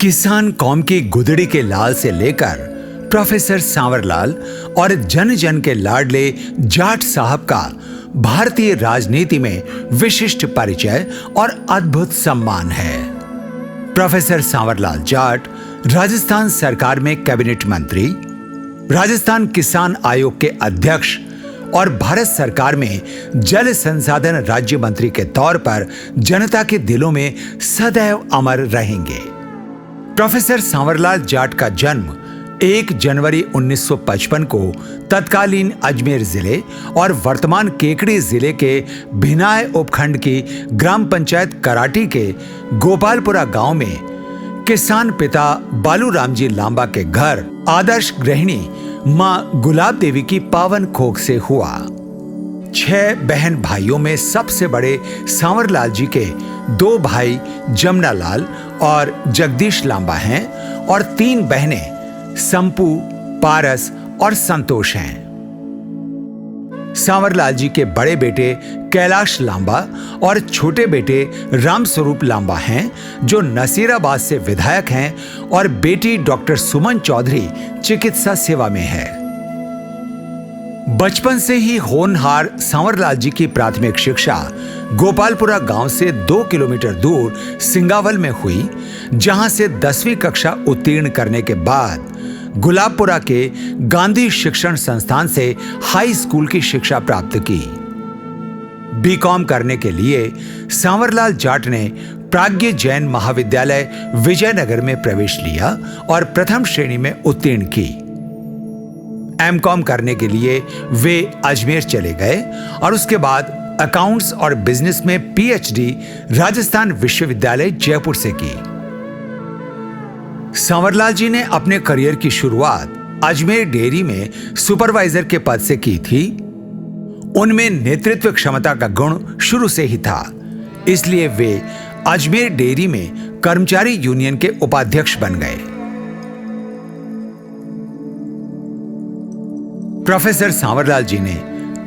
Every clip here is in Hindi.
किसान कौम की गुदड़ी के लाल से लेकर प्रोफेसर सांवरलाल और जन जन के लाडले जाट साहब का भारतीय राजनीति में विशिष्ट परिचय और अद्भुत सम्मान है। प्रोफेसर सांवरलाल जाट राजस्थान सरकार में कैबिनेट मंत्री, राजस्थान किसान आयोग के अध्यक्ष और भारत सरकार में जल संसाधन राज्य मंत्री के तौर पर जनता के दिलों में सदैव अमर रहेंगे। प्रोफेसर सांवरलाल जाट का जन्म 1 जनवरी 1955 को तत्कालीन अजमेर जिले और वर्तमान केकड़ी जिले के भिनाय उपखंड की ग्राम पंचायत कराटी के गोपालपुरा गांव में किसान पिता बालूराम जी लांबा के घर आदर्श गृहिणी मां गुलाब देवी की पावन कोख से हुआ। 6 बहन भाइयों में सबसे बड़े सांवरलाल जी के 2 भाई जमनालाल और जगदीश लांबा हैं और 3 बहनें संपू, पारस और संतोष हैं। सांवरलाल जी के बड़े बेटे कैलाश लांबा और छोटे बेटे रामस्वरूप लांबा हैं जो नसीराबाद से विधायक हैं और बेटी डॉक्टर सुमन चौधरी चिकित्सा सेवा में है। बचपन से ही होनहार सांवरलाल जी की प्राथमिक शिक्षा गोपालपुरा गांव से 2 किलोमीटर दूर सिंगावल में हुई, जहां से 10वीं कक्षा उत्तीर्ण करने के बाद गुलाबपुरा के गांधी शिक्षण संस्थान से हाई स्कूल की शिक्षा प्राप्त की। बीकॉम करने के लिए सांवरलाल जाट ने प्राज्ञ जैन महाविद्यालय विजयनगर में प्रवेश लिया और प्रथम श्रेणी में उत्तीर्ण की। एमकॉम करने के लिए वे अजमेर चले गए और उसके बाद अकाउंट्स और बिजनेस में पीएचडी राजस्थान विश्वविद्यालय जयपुर से की। सांवरलाल जी ने अपने करियर की शुरुआत अजमेर डेयरी में सुपरवाइजर के पद से की थी। उनमें नेतृत्व क्षमता का गुण शुरू से ही था, इसलिए वे अजमेर डेयरी में कर्मचारी यूनियन के उपाध्यक्ष बन गए। प्रोफेसर सांवरलाल जी ने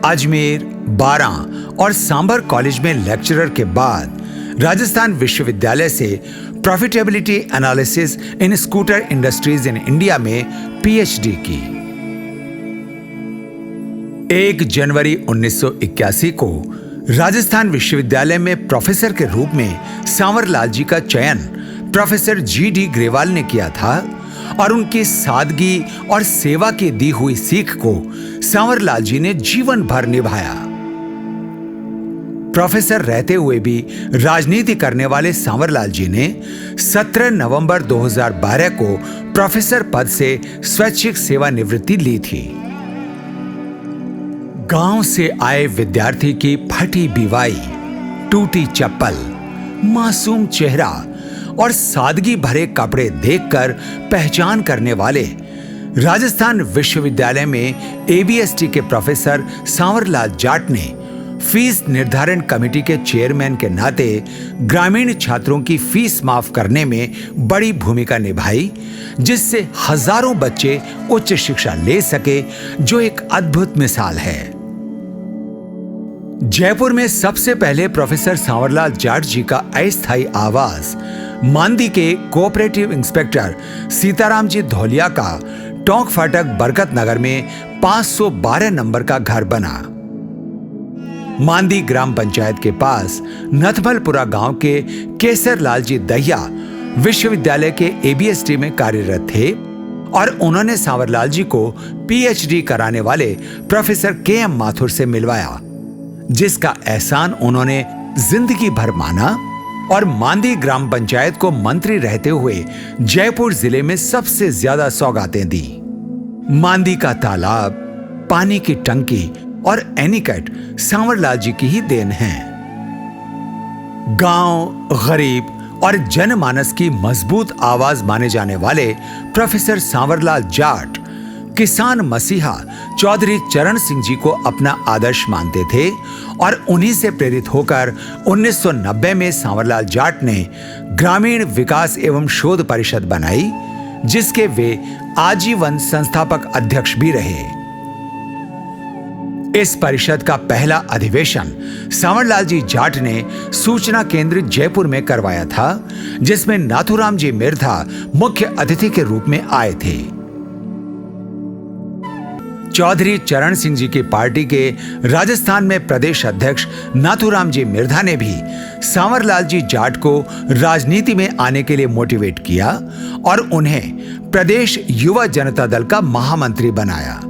अजमेर, बारां और सांभर कॉलेज में लेक्चरर के बाद राजस्थान विश्वविद्यालय से profitability analysis in scooter industries in India में पीएचडी की। 1 जनवरी 1981 को राजस्थान विश्वविद्यालय में प्रोफेसर के रूप में सांवरलाल जी का चयन प्रोफेसर जीडी ग्रेवाल ने किया था और उनकी सादगी और सेवा की दी हुई सीख को सांवरलाल जी ने जीवन भर निभाया। प्रोफेसर रहते हुए भी राजनीति करने वाले सांवरलाल जी ने 17 नवंबर 2012 को प्रोफेसर पद से स्वैच्छिक सेवानिवृत्ति ली थी। गांव से आए विद्यार्थी की फटी बीवाई, टूटी चप्पल, मासूम चेहरा और सादगी भरे कपड़े देखकर पहचान करने वाले राजस्थान विश्वविद्यालय में एबीएसटी के प्रोफेसर सांवरलाल जाट ने फीस निर्धारण कमेटी के चेयरमैन के नाते ग्रामीण छात्रों की फीस माफ करने में बड़ी भूमिका निभाई, जिससे हजारों बच्चे उच्च शिक्षा ले सके, जो एक अद्भुत मिसाल है। जयपुर में सबसे पहले प्रोफेसर सांवरलाल जाट जी का अस्थायी आवास मांदी के कोऑपरेटिव इंस्पेक्टर सीताराम जी धौलिया का टोंक फाटक बरकत नगर में 512 नंबर का घर बना। मांदी ग्राम पंचायत के पास नथमलपुरा गांव के केसर लाल जी दहिया विश्वविद्यालय के एबीएसटी में कार्यरत थे और उन्होंने सांवरलाल जी को पीएचडी कराने वाले प्रोफेसर केएम माथुर से मिलवाया, जिसका एहसान उन्होंने जिंदगी भर माना और मांदी ग्राम पंचायत को मंत्री रहते हुए जयपुर जिले में सबसे ज्यादा सौगातें दी। मांदी का तालाब, पानी की टंकी और एनीकट सांवरलाल जी की ही देन है। गांव, गरीब और जनमानस की मजबूत आवाज माने जाने वाले प्रोफेसर सांवरलाल जाट किसान मसीहा चौधरी चरण सिंह जी को अपना आदर्श मानते थे और उन्हीं से प्रेरित होकर 1990 में सांवरलाल जाट ने ग्रामीण विकास एवं शोध परिषद बनाई, जिसके वे आजीवन संस्थापक अध्यक्ष भी रहे। इस परिषद का पहला अधिवेशन सांवरलाल जी जाट ने सूचना केंद्र जयपुर में करवाया था, जिसमें नाथूराम जी मिर्धा मुख्य अतिथि के रूप में आए थे। चौधरी चरण सिंह जी की पार्टी के राजस्थान में प्रदेश अध्यक्ष नाथूराम जी मिर्धा ने भी सांवरलाल जी जाट को राजनीति में आने के लिए मोटिवेट किया और उन्हें प्रदेश युवा जनता दल का महामंत्री बनाया।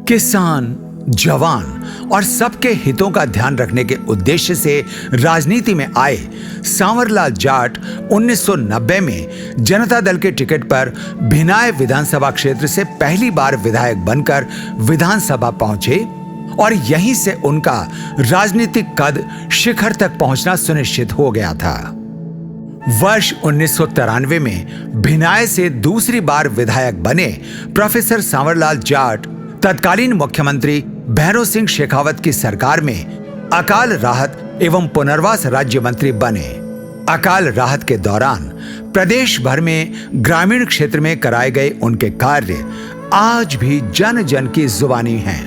किसान, जवान और सबके हितों का ध्यान रखने के उद्देश्य से राजनीति में आए सांवरलाल जाट 1990 में जनता दल के टिकट पर भिनाय विधानसभा क्षेत्र से पहली बार विधायक बनकर विधानसभा पहुंचे और यहीं से उनका राजनीतिक कद शिखर तक पहुंचना सुनिश्चित हो गया था। वर्ष 1993 में भिनाय से दूसरी बार विधायक बने प्रोफेसर सांवरलाल जाट तत्कालीन मुख्यमंत्री भैरों सिंह शेखावत की सरकार में अकाल राहत एवं पुनर्वास राज्य मंत्री बने। अकाल राहत के दौरान प्रदेश भर में ग्रामीण क्षेत्र में कराए गए उनके कार्य आज भी जन जन की जुबानी हैं।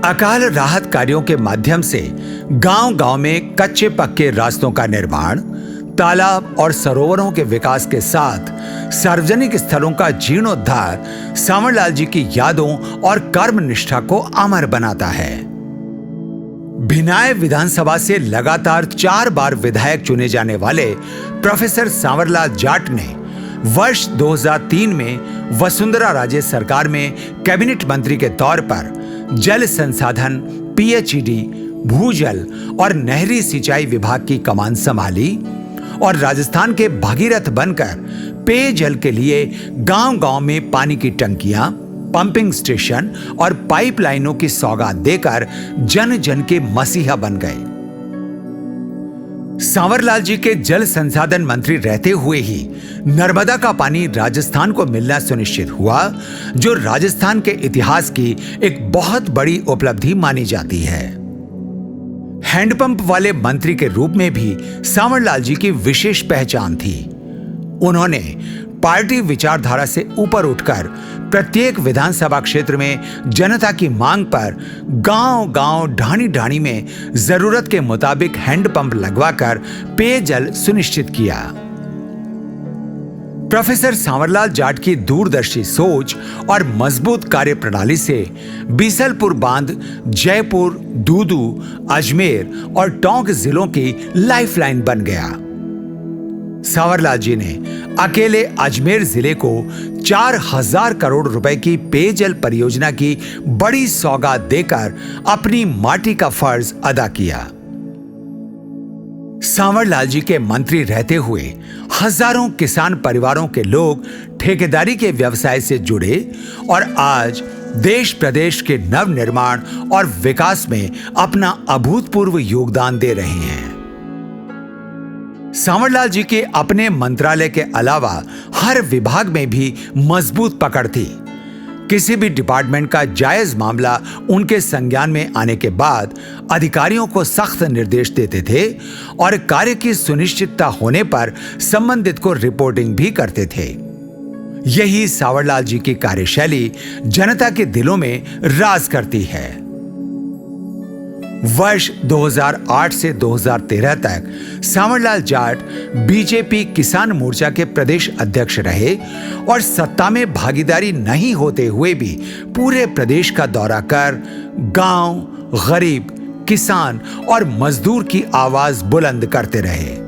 अकाल राहत कार्यों के माध्यम से गांव-गांव में कच्चे पक्के रास्तों का निर्माण, तालाब और सरोवरों के विकास के साथ सार्वजनिक स्थलों का जीर्णोद्धार सांवरलाल जी की यादों और कर्म निष्ठा को अमर बनाता है। भिनाय विधानसभा से लगातार 4 बार विधायक चुने जाने वाले प्रोफेसर सांवरलाल जाट ने वर्ष 2003 में वसुंधरा राजे सरकार में कैबिनेट मंत्री के तौर पर जल संसाधन, पीएचईडी, भूजल और नहरी सिंचाई विभाग की कमान संभाली और राजस्थान के भागीरथ बनकर पेयजल के लिए गांव-गांव में पानी की टंकियां, पंपिंग स्टेशन और पाइपलाइनों की सौगात देकर जन जन के मसीहा बन गए। सांवरलाल जी के जल संसाधन मंत्री रहते हुए ही नर्मदा का पानी राजस्थान को मिलना सुनिश्चित हुआ, जो राजस्थान के इतिहास की एक बहुत बड़ी उपलब्धि मानी जाती है। हैंडपंप वाले मंत्री के रूप में भी सांवरलाल जी की विशेष पहचान थी। उन्होंने पार्टी विचारधारा से ऊपर उठकर प्रत्येक विधानसभा क्षेत्र में जनता की मांग पर गांव-गांव, ढाणी-ढाणी में जरूरत के मुताबिक हैंडपंप लगवाकर पेयजल सुनिश्चित किया। प्रोफेसर सांवरलाल जाट की दूरदर्शी सोच और मजबूत कार्यप्रणाली से बीसलपुर बांध जयपुर, दूदू, अजमेर और टोंक जिलों की लाइफलाइन बन गया। सांवरलाल जी ने अकेले अजमेर जिले को 4000 करोड़ रुपए की पेयजल परियोजना की बड़ी सौगात देकर अपनी माटी का फर्ज अदा किया। सांवरलाल जी के मंत्री रहते हुए हजारों किसान परिवारों के लोग ठेकेदारी के व्यवसाय से जुड़े और आज देश प्रदेश के नव निर्माण और विकास में अपना अभूतपूर्व योगदान दे रहे हैं। सांवरलाल जी के अपने मंत्रालय के अलावा हर विभाग में भी मजबूत पकड़ थी। किसी भी डिपार्टमेंट का जायज मामला उनके संज्ञान में आने के बाद अधिकारियों को सख्त निर्देश देते थे और कार्य की सुनिश्चितता होने पर संबंधित को रिपोर्टिंग भी करते थे। यही सांवरलाल जी की कार्यशैली जनता के दिलों में राज करती है। वर्ष 2008 से 2013 तक सांवरलाल जाट बीजेपी किसान मोर्चा के प्रदेश अध्यक्ष रहे और सत्ता में भागीदारी नहीं होते हुए भी पूरे प्रदेश का दौरा कर गांव, गरीब, किसान और मजदूर की आवाज बुलंद करते रहे।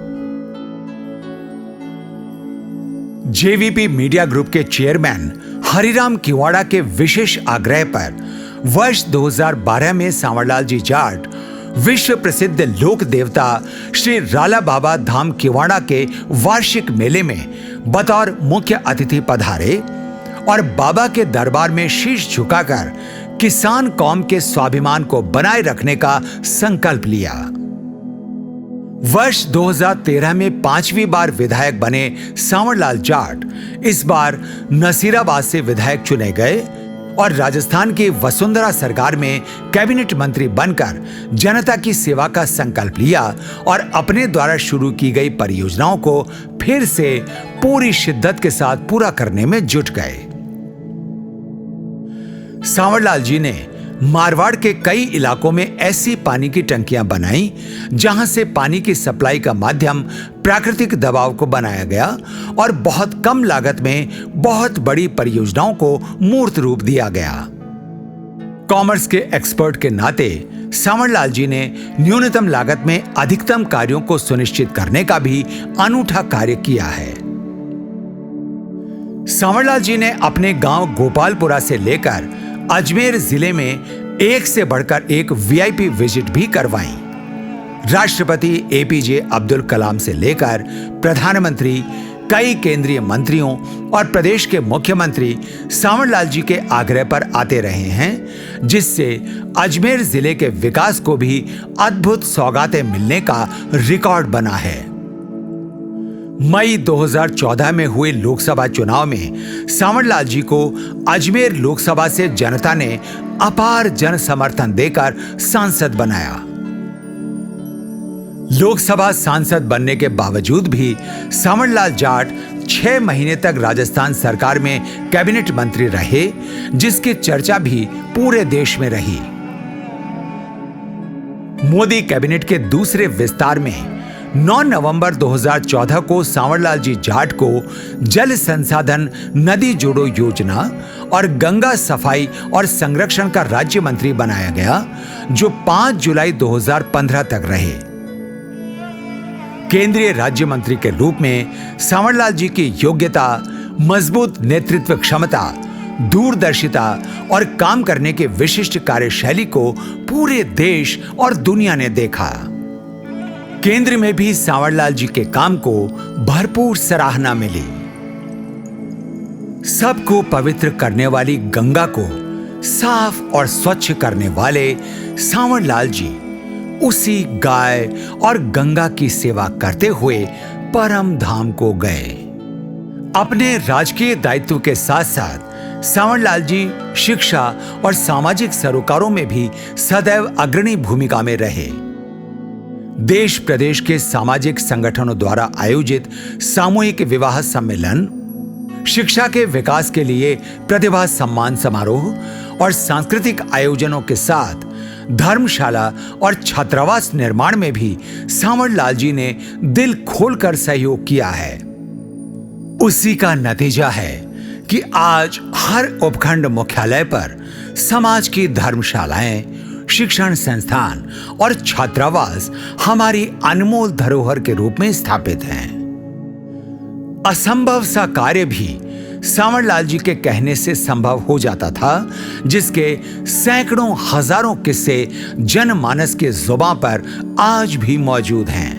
जेवीपी मीडिया ग्रुप के चेयरमैन हरिराम किवाड़ा के विशेष आग्रह पर वर्ष 2012 में सांवरलाल जी जाट विश्व प्रसिद्ध लोक देवता श्री राला बाबा धाम किवाड़ा के वार्षिक मेले में बतौर मुख्य अतिथि पधारे और बाबा के दरबार में शीश झुकाकर किसान कौम के स्वाभिमान को बनाए रखने का संकल्प लिया। वर्ष 2013 में 5वीं बार विधायक बने सांवरलाल जाट इस बार नसीराबाद से विधायक चुने गए और राजस्थान की वसुंधरा सरकार में कैबिनेट मंत्री बनकर जनता की सेवा का संकल्प लिया और अपने द्वारा शुरू की गई परियोजनाओं को फिर से पूरी शिद्दत के साथ पूरा करने में जुट गए। सांवरलाल जी ने मारवाड़ के कई इलाकों में ऐसी पानी की टंकियां बनाई जहां से पानी की सप्लाई का माध्यम प्राकृतिक दबाव को बनाया गया और बहुत कम लागत में बहुत बड़ी परियोजनाओं को मूर्त रूप दिया गया। कॉमर्स के एक्सपर्ट के नाते सांवरलाल जी ने न्यूनतम लागत में अधिकतम कार्यों को सुनिश्चित करने का भी अनूठा कार्य किया है। सांवरलाल जी ने अपने गांव गोपालपुरा से लेकर अजमेर जिले में एक से बढ़कर एक वीआईपी विजिट भी करवाई। राष्ट्रपति एपीजे अब्दुल कलाम से लेकर प्रधानमंत्री, कई केंद्रीय मंत्रियों और प्रदेश के मुख्यमंत्री सांवरलाल जी के आग्रह पर आते रहे हैं, जिससे अजमेर जिले के विकास को भी अद्भुत सौगातें मिलने का रिकॉर्ड बना है। मई 2014 में हुए लोकसभा चुनाव में सांवरलाल जी को अजमेर लोकसभा से जनता ने अपार जन समर्थन देकर सांसद बनाया। लोकसभा सांसद बनने के बावजूद भी सांवरलाल जाट 6 महीने तक राजस्थान सरकार में कैबिनेट मंत्री रहे, जिसकी चर्चा भी पूरे देश में रही। मोदी कैबिनेट के दूसरे विस्तार में 9 नवंबर 2014 को सांवरलाल जी जाट को जल संसाधन, नदी जोड़ो योजना और गंगा सफाई और संरक्षण का राज्य मंत्री बनाया गया, जो 5 जुलाई 2015 तक रहे। केंद्रीय राज्य मंत्री के रूप में सांवरलाल जी की योग्यता, मजबूत नेतृत्व क्षमता, दूरदर्शिता और काम करने की विशिष्ट कार्यशैली को पूरे देश और दुनिया ने देखा। केंद्र में भी सांवरलाल जी के काम को भरपूर सराहना मिली। सबको पवित्र करने वाली गंगा को साफ और स्वच्छ करने वाले सांवरलाल जी उसी गाय और गंगा की सेवा करते हुए परम धाम को गए। अपने राजकीय दायित्व के साथ साथ सांवरलाल जी शिक्षा और सामाजिक सरोकारों में भी सदैव अग्रणी भूमिका में रहे। देश प्रदेश के सामाजिक संगठनों द्वारा आयोजित सामूहिक विवाह सम्मेलन, शिक्षा के विकास के लिए प्रतिभा सम्मान समारोह और सांस्कृतिक आयोजनों के साथ धर्मशाला और छात्रावास निर्माण में भी सांवरलाल जी ने दिल खोलकर सहयोग किया है। उसी का नतीजा है कि आज हर उपखंड मुख्यालय पर समाज की धर्मशालाएं, शिक्षण संस्थान और छात्रावास हमारी अनमोल धरोहर के रूप में स्थापित हैं। असंभव सा कार्य भी सांवरलाल जी के कहने से संभव हो जाता था, जिसके सैकड़ों हजारों किस्से जनमानस के जुबान पर आज भी मौजूद हैं।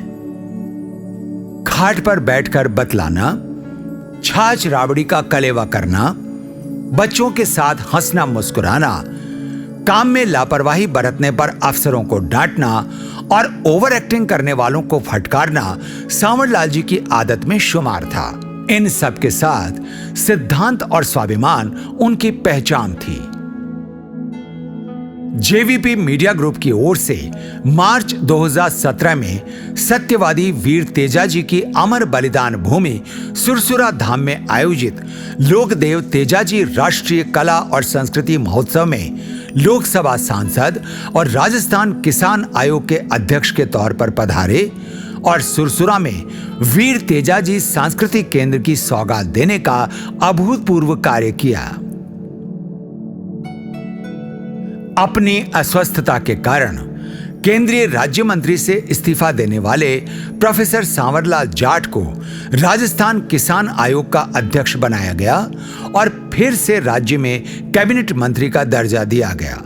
खाट पर बैठकर बतलाना, छाछ राबड़ी का कलेवा करना, बच्चों के साथ हंसना मुस्कुराना, काम में लापरवाही बरतने पर अफसरों को डांटना और ओवर एक्टिंग करने वालों को फटकारना सांवरलाल जी की आदत में शुमार था। इन सब के साथ सिद्धांत और स्वाभिमान उनकी पहचान थी। जेवीपी मीडिया ग्रुप की ओर से मार्च 2017 में सत्यवादी वीर तेजाजी की अमर बलिदान भूमि सुरसुरा धाम में आयोजित लोकदेव तेजाजी राष्ट्रीय कला और संस्कृति महोत्सव में लोकसभा सांसद और राजस्थान किसान आयोग के अध्यक्ष के तौर पर पधारे और सुरसुरा में वीर तेजाजी सांस्कृतिक केंद्र की सौगात देने का अभूतपूर्व कार्य किया। अपनी अस्वस्थता के कारण केंद्रीय राज्य मंत्री से इस्तीफा देने वाले प्रोफेसर सांवरलाल जाट को राजस्थान किसान आयोग का अध्यक्ष बनाया गया और फिर से राज्य में कैबिनेट मंत्री का दर्जा दिया गया।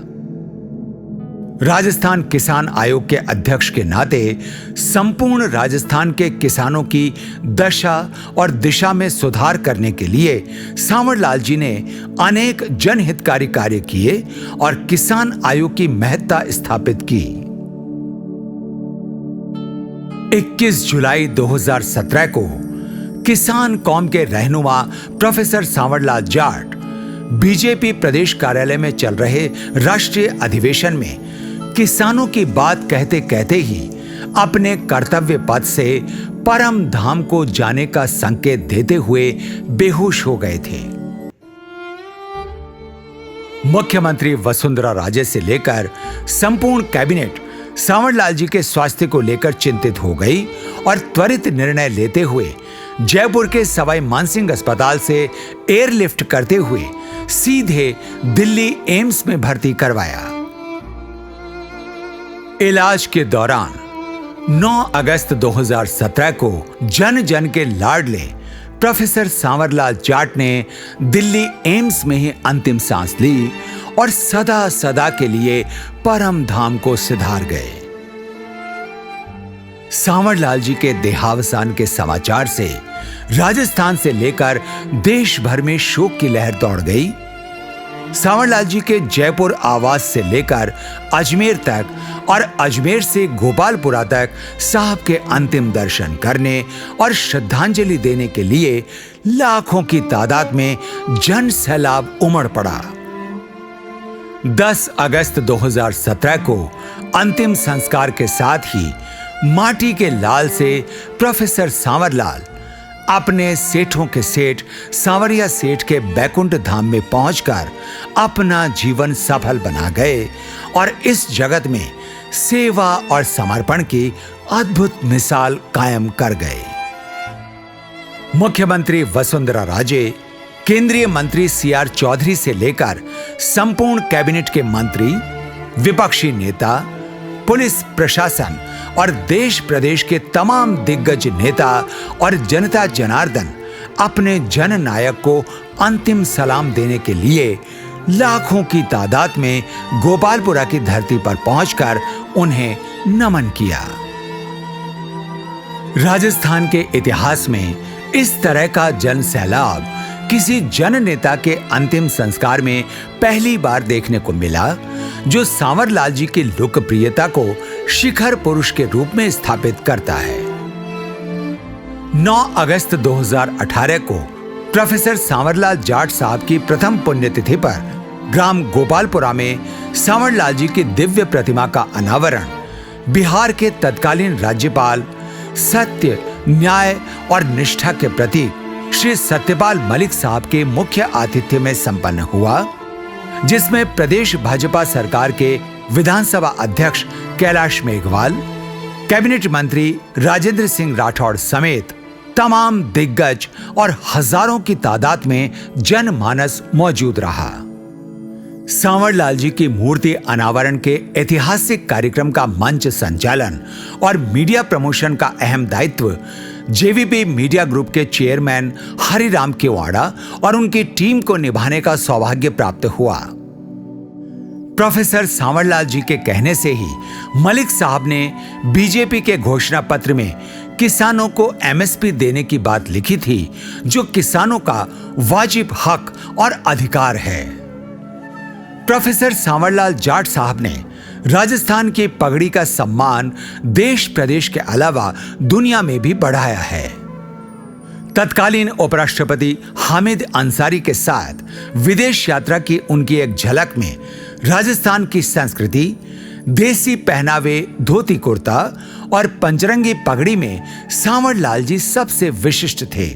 राजस्थान किसान आयोग के अध्यक्ष के नाते संपूर्ण राजस्थान के किसानों की दशा और दिशा में सुधार करने के लिए सांवरलाल जी ने अनेक जनहितकारी कार्य किए और किसान आयोग की महत्ता स्थापित की। 21 जुलाई 2017 को किसान कौम के रहनुमा प्रोफेसर सांवरलाल जाट बीजेपी प्रदेश कार्यालय में चल रहे राष्ट्रीय अधिवेशन में किसानों की बात कहते कहते ही अपने कर्तव्य पथ से परम धाम को जाने का संकेत देते हुए बेहोश हो गए थे। मुख्यमंत्री वसुंधरा राजे से लेकर संपूर्ण कैबिनेट सांवरलाल जी के स्वास्थ्य को लेकर चिंतित हो गई और त्वरित निर्णय लेते हुए जयपुर के सवाई मानसिंह अस्पताल से एयरलिफ्ट करते हुए सीधे दिल्ली एम्स में भर्ती करवाया। इलाज के दौरान 9 अगस्त 2017 को जन जन के लाडले प्रोफेसर सांवरलाल जाट ने दिल्ली एम्स में ही अंतिम सांस ली और सदा सदा के लिए परम धाम को सिधार गए। सांवरलाल जी के देहावसान के समाचार से राजस्थान से लेकर देश भर में शोक की लहर दौड़ गई। सांवरलाल जी के जयपुर आवास से लेकर अजमेर तक और अजमेर से गोपालपुरा तक साहब के अंतिम दर्शन करने और श्रद्धांजलि देने के लिए लाखों की तादाद में जन सैलाब उमड़ पड़ा। 10 अगस्त 2017 को अंतिम संस्कार के साथ ही माटी के लाल से प्रोफेसर सांवरलाल अपने सेठों के सेठ सांवरिया सेठ के बैकुंठ धाम में पहुंचकर अपना जीवन सफल बना गए और इस जगत में सेवा और समर्पण की अद्भुत मिसाल कायम कर गए। मुख्यमंत्री वसुंधरा राजे, केंद्रीय मंत्री सीआर चौधरी से लेकर संपूर्ण कैबिनेट के मंत्री, विपक्षी नेता, पुलिस प्रशासन और देश प्रदेश के तमाम दिग्गज नेता और जनता जनार्दन अपने जननायक को अंतिम सलाम देने के लिए लाखों की तादाद में गोपालपुरा की धरती पर पहुंचकर उन्हें नमन किया। राजस्थान के इतिहास में इस तरह का जन सैलाब किसी जन नेता के अंतिम संस्कार में पहली बार देखने को मिला, जो सांवरलाल जी की लोकप्रियता को शिखर पुरुष के रूप में स्थापित करता है। 9 अगस्त 2018 को प्रोफेसर सांवरलाल जाट साहब की प्रथम पुण्यतिथि पर ग्राम गोपालपुरा में सांवरलाल जी की दिव्य प्रतिमा का अनावरण बिहार के तत्कालीन राज्यपाल, सत्य, न्याय और निष्ठा के प्रतीक श्री सत्यपाल मलिक साहब के मुख्य आतिथ्य में संपन्न हुआ, जिसमें प्रदेश भाजपा सरकार के विधानसभा अध्यक्ष कैलाश मेघवाल, कैबिनेट मंत्री राजेंद्र सिंह राठौड़ समेत तमाम दिग्गज और हजारों की तादाद में जनमानस मौजूद रहा। सांवरलाल जी की मूर्ति अनावरण के ऐतिहासिक कार्यक्रम का मंच संचालन और मीडिया प्रमोशन का अहम दायित्व जेवीपी मीडिया ग्रुप के चेयरमैन हरिराम केवाड़ा और उनकी टीम को निभाने का सौभाग्य प्राप्त हुआ। प्रोफेसर सांवरलाल जी के कहने से ही मलिक साहब ने बीजेपी के घोषणा पत्र में किसानों को एमएसपी देने की बात लिखी थी, जो किसानों का वाजिब हक और अधिकार है। प्रोफेसर सांवरलाल जाट साहब ने राजस्थान की पगड़ी का सम्मान देश प्रदेश के अलावा दुनिया में भी बढ़ाया है। तत्कालीन उपराष्ट्रपति हामिद अंसारी के साथ विदेश यात्रा की उनकी एक झलक में राजस्थान की संस्कृति, देसी पहनावे, धोती कुर्ता और पंचरंगी पगड़ी में सांवरलाल जी सबसे विशिष्ट थे।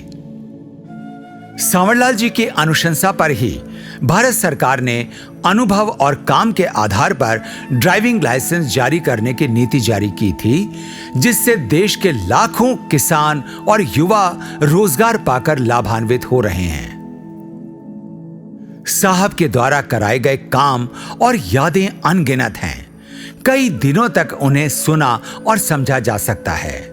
सांवरलाल जी की अनुशंसा पर ही भारत सरकार ने अनुभव और काम के आधार पर ड्राइविंग लाइसेंस जारी करने की नीति जारी की थी, जिससे देश के लाखों किसान और युवा रोजगार पाकर लाभान्वित हो रहे हैं। साहब के द्वारा कराए गए काम और यादें अनगिनत हैं। कई दिनों तक उन्हें सुना और समझा जा सकता है।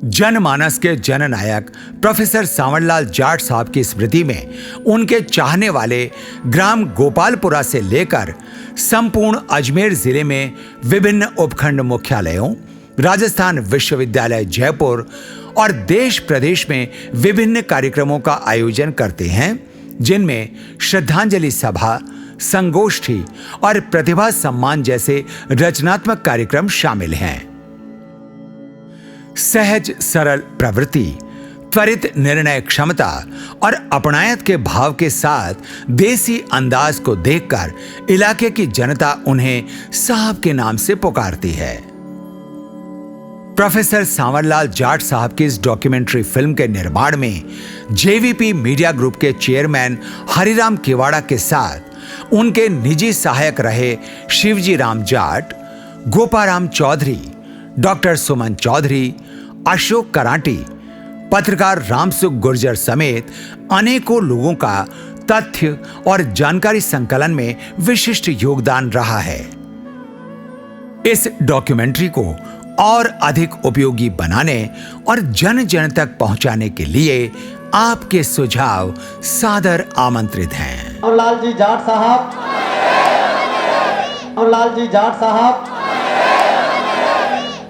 जनमानस के जननायक प्रोफेसर सांवरलाल जाट साहब की स्मृति में उनके चाहने वाले ग्राम गोपालपुरा से लेकर संपूर्ण अजमेर जिले में विभिन्न उपखंड मुख्यालयों, राजस्थान विश्वविद्यालय जयपुर और देश प्रदेश में विभिन्न कार्यक्रमों का आयोजन करते हैं, जिनमें श्रद्धांजलि सभा, संगोष्ठी और प्रतिभा सम्मान जैसे रचनात्मक कार्यक्रम शामिल हैं। सहज सरल प्रवृत्ति, त्वरित निर्णय क्षमता और अपनायत के भाव के साथ देसी अंदाज को देखकर इलाके की जनता उन्हें साहब के नाम से पुकारती है। प्रोफेसर सांवरलाल जाट साहब की इस डॉक्यूमेंट्री फिल्म के निर्माण में जेवीपी मीडिया ग्रुप के चेयरमैन हरिराम केवाड़ा के साथ उनके निजी सहायक रहे शिवजी राम जाट, गोपाराम चौधरी, डॉक्टर सुमन चौधरी, अशोक कराटी, पत्रकार रामसुख गुर्जर समेत अनेकों लोगों का तथ्य और जानकारी संकलन में विशिष्ट योगदान रहा है। इस डॉक्यूमेंट्री को और अधिक उपयोगी बनाने और जन जन तक पहुंचाने के लिए आपके सुझाव सादर आमंत्रित हैं। सांवरलाल जी जाट साहब, सांवरलाल जी जाट साहब।